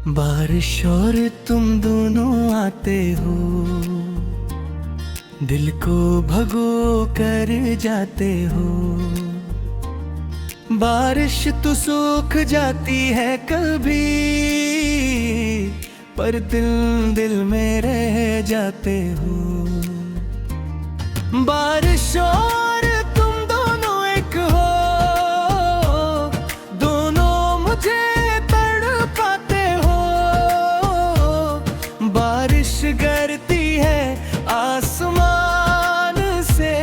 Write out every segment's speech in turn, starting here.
बारिश और तुम दोनों आते हो, दिल को भगो कर जाते हो। बारिश तो सूख जाती है कभी, पर दिल दिल में रह जाते हो। बारिश और तुम दोनों एक हो, दोनों मुझे तड़पाते हो। बारिश गिरती है आसमान से,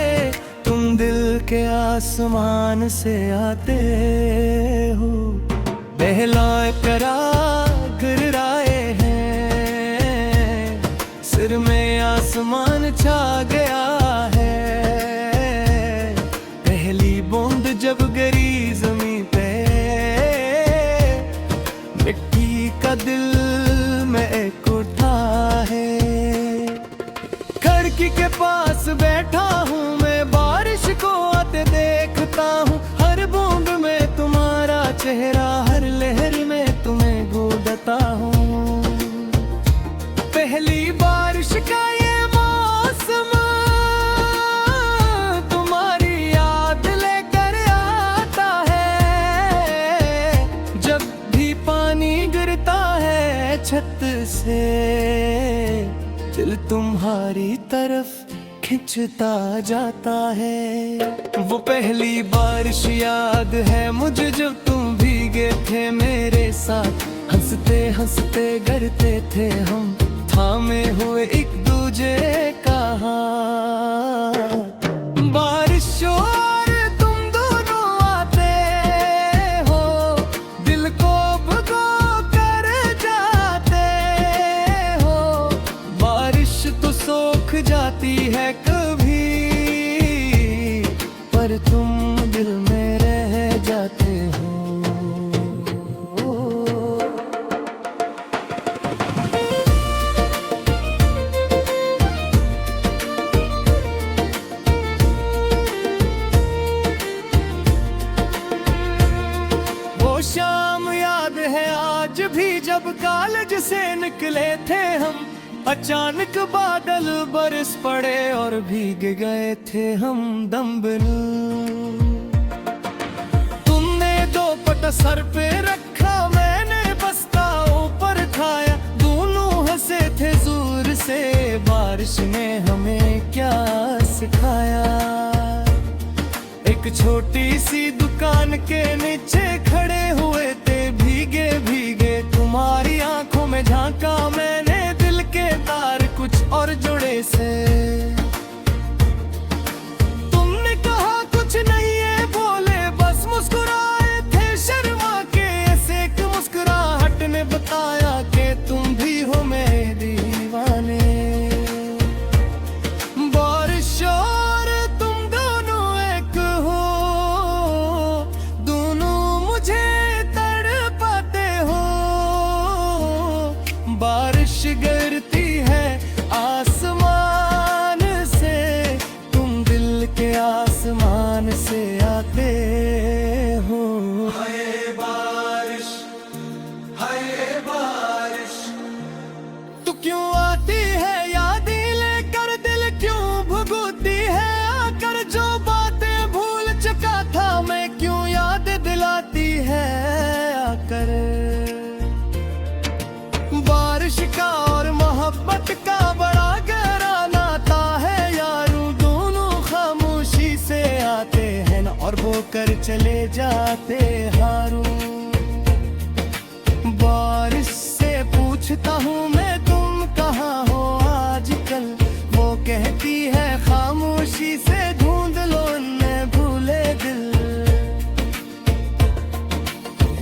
तुम दिल के आसमान से आते हो। बहलाए करा गिराए हैं, सिर में आसमान छा गया है। पहली बूंद जब गिरी जमीन पे, मिट्टी का दिल में एक उठा है। खिड़की के पास बैठा हूँ मैं, बारिश को आते देखता हूँ। हर बूंद में तुम्हारा चेहरा, हर लहर में तुम्हें गोदता हूँ। पहली बारिश का ये मौसम तुम्हारी याद लेकर आता है। जब भी पानी गिरता है छत से, दिल तुम्हारी तरफ खिंचता जाता है। वो पहली बारिश याद है मुझे, जब तुम भीगे थे मेरे साथ। हंसते हंसते गिरते थे हम, थामे हुए एक दूजे का हाथ। बारिश और तुम दोनों आते हो, दिल को भगो कर जाते हो। बारिश तो सूख जाती है कभी, पर तुम दिल में रह जाते हो। शाम याद है आज भी, जब कॉलेज से निकले थे हम। अचानक बादल बरस पड़े और भीग गए थे हम दमबलू। तुमने दो पट सर पे रखा, मैंने बस्ता ऊपर खाया। दोनों हंसे थे जोर से, बारिश ने हमें क्या सिखाया। एक छोटी सी दुकान के नीचे खड़े हुए थे भीगे भीगे। तुम्हारी आंखों में झांका मैंने, दिल के तार कुछ और जुड़े से। तुमने कहा कुछ नहीं है, बोले बस मुस्कुराए थे शर्मा के। ऐसे एक मुस्कुराहट ने बताया कि तुम भी हो मेरे दीवाने। बारिश और तुम दोनों एक हो, दोनों मुझे तड़पाते हो। बारिश गिरती है आसमान से, तुम दिल के आसमान से आते हो। हाय बारिश, हाय बारिश, तू क्यों आती है यादें लेकर, दिल क्यों भुगोती है आकर। जो बातें भूल चुका था मैं, क्यों याद दिलाती है आकर। बारिश का और मोहब्बत का बड़ा गहरा नाता है यारों। दोनों खामोशी से आते हैं ना, और वो कर चले जाते हारों। बारिश से पूछता हूँ मैं, तुम कहाँ हो आजकल। वो कहती है खामोशी से, ढूंढ लो न भूले दिल।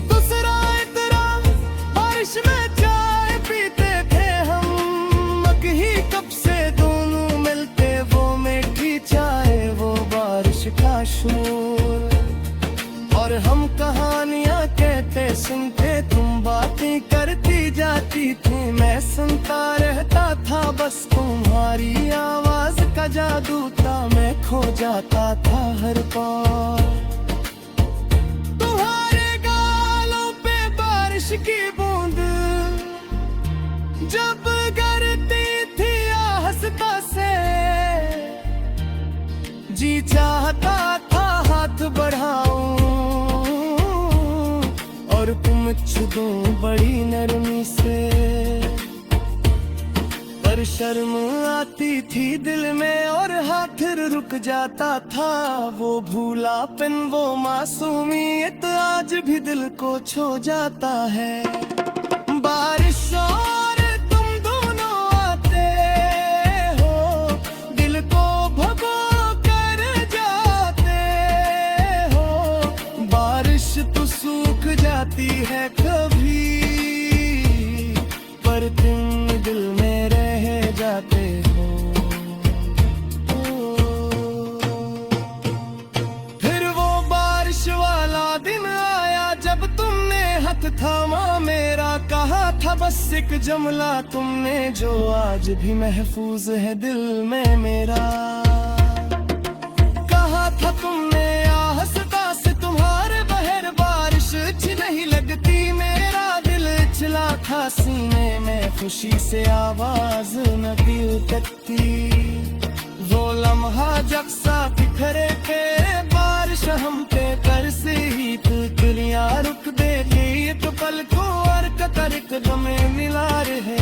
दूसरा इतरा बारिश में चाय पीते थे हम। मकही कब से दोनों मिलते, वो मीठी चाय वो बारिश का शोर। और हम कहानियाँ कहते सुनते, तुम बातें करती जाती थी। मैं सुनता रहता था बस, तुम्हारी आवाज का जादू था। मैं खो जाता था हर पार। तुम्हारे गालों पे बारिश की बूंद जब करती थी हंसता से, जी चाहता था हाथ बढ़ाऊं और तुम छू दूं बड़ी नरमी से। पर शर्म आती थी दिल में और हाथ रुक जाता था। वो भूलापन, वो मासूमियत आज भी दिल को छू जाता है। बारिश और तुम दोनों आते हो, दिल को भगो कर जाते हो। बारिश तो सूख जाती है कभी, पर तुम दिल में रह जाते हो। फिर वो बारिश वाला दिन आया जब तुमने हाथ थामा मेरा, कहा था बस एक जुमला तुमने जो आज भी महफूज है दिल में मेरा। कहा था तुमने हंसता से तुम्हारे बहर बारिश अच्छी नहीं लगती, मेरा दिल चला था सीने में खुशी से आवाज न थी उठती। वो लम्हा जब सा बिखरे थे बारिश हम पे कर से ही दुनिया रुक देती, एक पल को और कतर कदम मिला रहे।